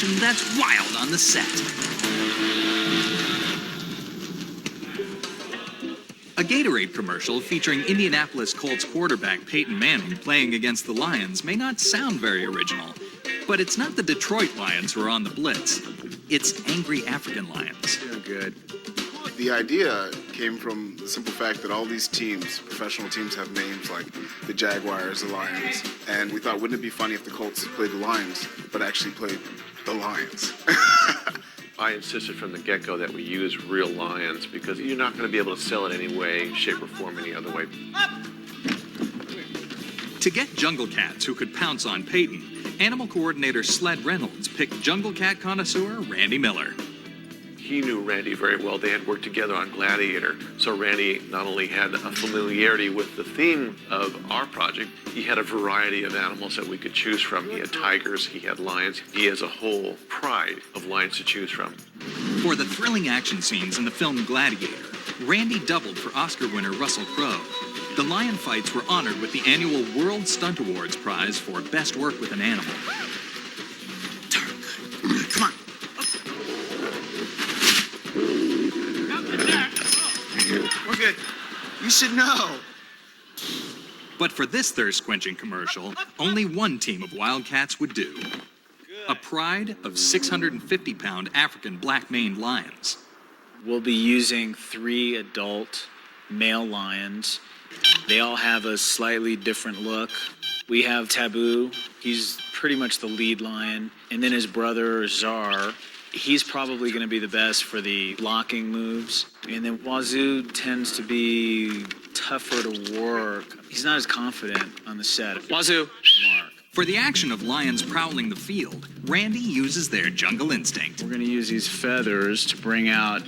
action that's wild on the set. A Gatorade commercial featuring Indianapolis Colts quarterback Peyton Manning playing against the Lions may not sound very original, but it's not the Detroit Lions who are on the blitz. It's angry African lions. Doing good. The idea came from the simple fact that all these teams, professional teams, have names like the Jaguars, the Lions, and we thought, wouldn't it be funny if the Colts played the Lions, but actually played the Lions? I insisted from the get-go that we use real lions because you're not going to be able to sell it any way, shape, or form any other way. To get jungle cats who could pounce on Peyton, animal coordinator Sled Reynolds picked jungle cat connoisseur Randy Miller. He knew Randy very well. They had worked together on Gladiator. So Randy not only had a familiarity with the theme of our project, he had a variety of animals that we could choose from. He had tigers, he had lions. He has a whole pride of lions to choose from. For the thrilling action scenes in the film Gladiator, Randy doubled for Oscar winner Russell Crowe. The lion fights were honored with the annual World Stunt Awards prize for best work with an animal. Come on. We're good. You should know. But for this thirst-quenching commercial, only one team of Wildcats would do. A pride of 650-pound African black-maned lions. We'll be using 3 adult male lions. They all have a slightly different look. We have Taboo. He's pretty much the lead lion. And then his brother, Czar. He's probably going to be the best for the locking moves. And then Wazoo tends to be tougher to work. He's not as confident on the set. Wazoo. Mark. For the action of lions prowling the field, Randy uses their jungle instinct. We're going to use these feathers to bring out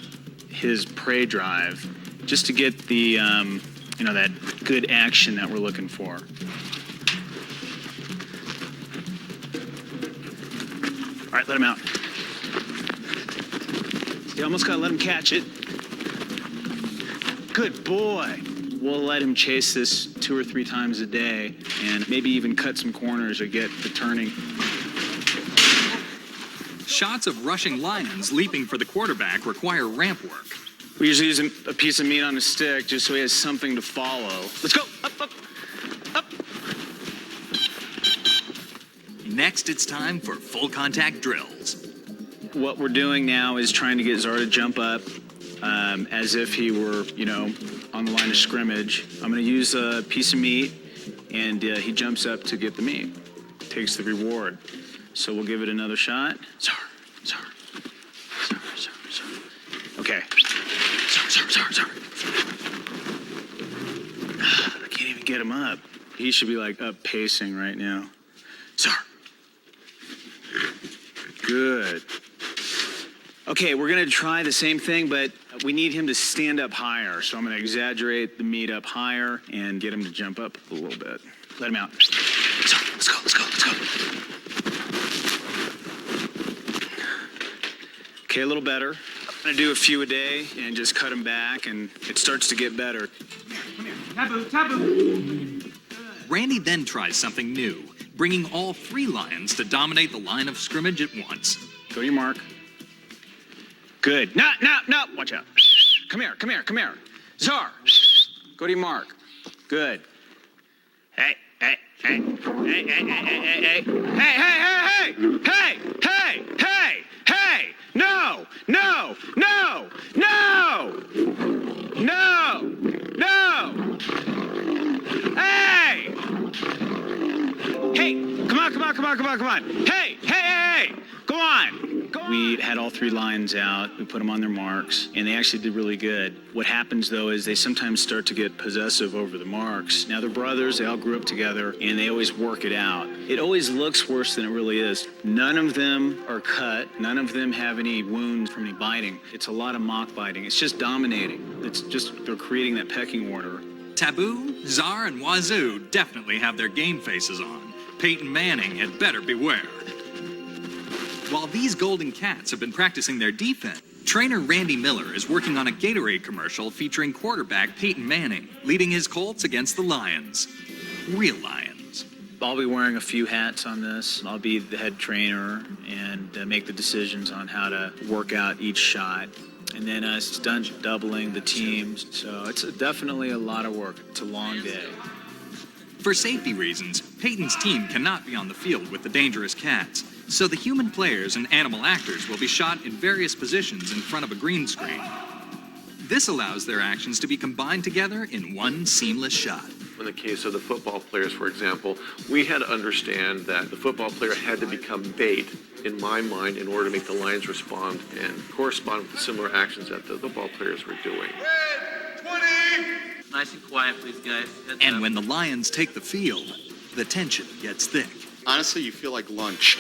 his prey drive, just to get the, that good action that we're looking for. All right, let him out. You almost gotta let him catch it. Good boy. We'll let him chase this 2 or 3 times a day and maybe even cut some corners or get the turning. Shots of rushing lions leaping for the quarterback require ramp work. We usually use a piece of meat on a stick just so he has something to follow. Let's go. Up, up, up. Next, it's time for full contact drills. What we're doing now is trying to get Czar to jump up as if he were, on the line of scrimmage. I'm going to use a piece of meat, and he jumps up to get the meat. Takes the reward. So we'll give it another shot. Czar. Okay. Czar. I can't even get him up. He should be like up pacing right now. Czar. Good. Okay, we're gonna try the same thing, but we need him to stand up higher. So I'm gonna exaggerate the meat up higher and get him to jump up a little bit. Let him out. Let's go. Okay, a little better. I'm gonna do a few a day and just cut him back, and it starts to get better. Come here. Taboo. Randy then tries something new, bringing all 3 lions to dominate the line of scrimmage at once. Go to your mark. Good. No. Watch out. Come here. Czar. Go to your mark. Good. Hey. No. Hey. Come on. Hey. Go on. We had all 3 lions out. We put them on their marks, and they actually did really good. What happens, though, is they sometimes start to get possessive over the marks. Now, they're brothers. They all grew up together, and they always work it out. It always looks worse than it really is. None of them are cut. None of them have any wounds from any biting. It's a lot of mock biting. It's just dominating. It's just they're creating that pecking order. Taboo, Czar, and Wazoo definitely have their game faces on. Peyton Manning had better beware. While these golden cats have been practicing their defense, trainer Randy Miller is working on a Gatorade commercial featuring quarterback Peyton Manning, leading his Colts against the Lions. Real lions. I'll be wearing a few hats on this. I'll be the head trainer and make the decisions on how to work out each shot. And then stunt doubling the teams. So it's definitely a lot of work. It's a long day. For safety reasons, Peyton's team cannot be on the field with the dangerous cats, so the human players and animal actors will be shot in various positions in front of a green screen. This allows their actions to be combined together in one seamless shot. In the case of the football players, for example, we had to understand that the football player had to become bait, in my mind, in order to make the lions respond and correspond with the similar actions that the football players were doing. Nice and quiet, please, guys. Heads And up. when the lions take the field, the tension gets thick. Honestly, you feel like lunch.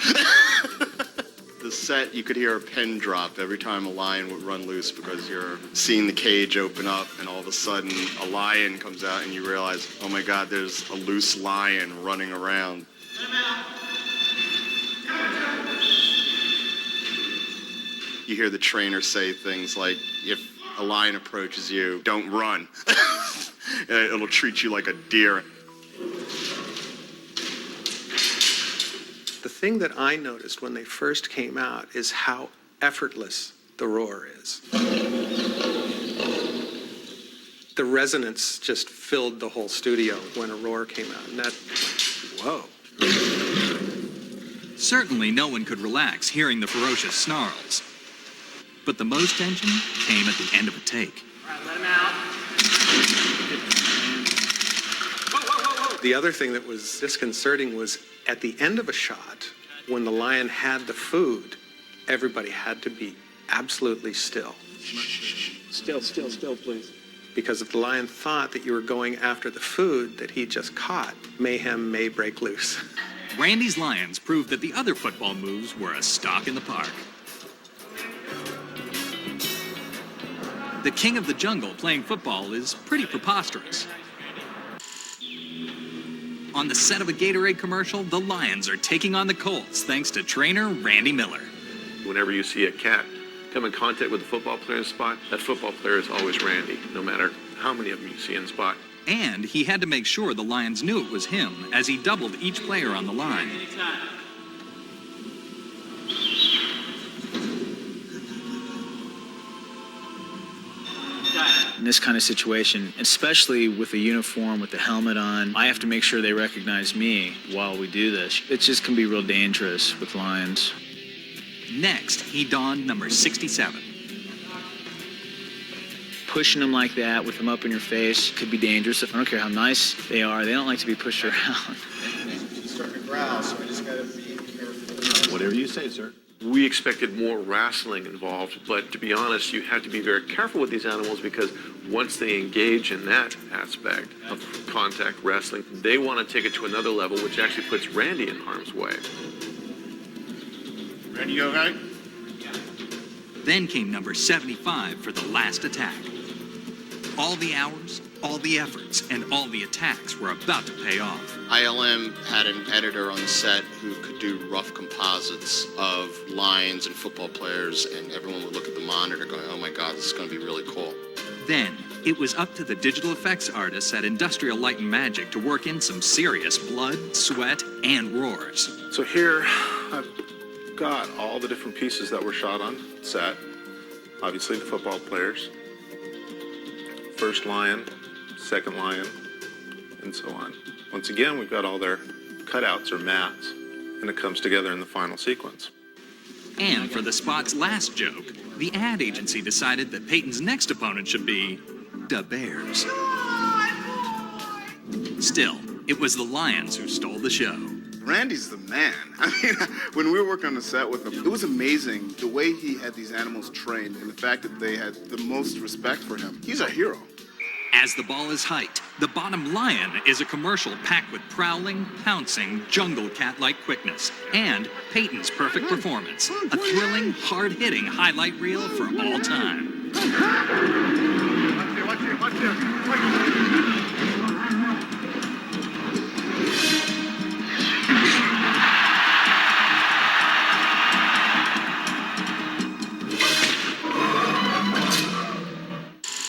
The set, you could hear a pin drop every time a lion would run loose because you're seeing the cage open up and all of a sudden a lion comes out and you realize, oh my God, there's a loose lion running around. You hear the trainer say things like, if a lion approaches you, don't run. It'll treat you like a deer. The thing that I noticed when they first came out is how effortless the roar is. The resonance just filled the whole studio when a roar came out, and that, whoa. Certainly no one could relax hearing the ferocious snarls. But the most tension came at the end of a take. All right, let him out. The other thing that was disconcerting was at the end of a shot, when the lion had the food, everybody had to be absolutely still. Still, please. Because if the lion thought that you were going after the food that he just caught, mayhem may break loose. Randy's Lions proved that the other football moves were a stalk in the park. The king of the jungle playing football is pretty preposterous. On the set of a Gatorade commercial, the Lions are taking on the Colts thanks to trainer Randy Miller. Whenever you see a cat come in contact with a football player in the spot, that football player is always Randy, no matter how many of them you see in the spot. And he had to make sure the Lions knew it was him as he doubled each player on the line. Anytime. In this kind of situation, especially with the uniform, with the helmet on, I have to make sure they recognize me while we do this. It just can be real dangerous with lions. Next, he donned number 67. Pushing them like that with them up in your face could be dangerous. I don't care how nice they are, they don't like to be pushed around. He's starting to growl, so I just gotta be careful. Whatever you say, sir. We expected more wrestling involved, but to be honest, you have to be very careful with these animals because once they engage in that aspect of contact wrestling, they want to take it to another level, which actually puts Randy in harm's way. Randy, you all right? Then came number 75 for the last attack. All the hours, all the efforts, and all the attacks were about to pay off. ILM had an editor on the set who could do rough composites of lions and football players, and everyone would look at the monitor going, oh my God, this is going to be really cool. Then, it was up to the digital effects artists at Industrial Light and Magic to work in some serious blood, sweat, and roars. So here, I've got all the different pieces that were shot on set. Obviously, the football players. First lion, second lion, and so on. Once again, we've got all their cutouts or mats, and it comes together in the final sequence. And for the spot's last joke, the ad agency decided that Peyton's next opponent should be the Bears. Still, it was the Lions who stole the show. Randy's the man. I mean, when we were working on the set with him, it was amazing the way he had these animals trained and the fact that they had the most respect for him. He's a hero. As the ball is hiked, the bottom lion is a commercial packed with prowling, pouncing, jungle cat-like quickness, and Peyton's perfect performance, a thrilling, hard-hitting highlight reel for all time. Watch it, watch it, watch it.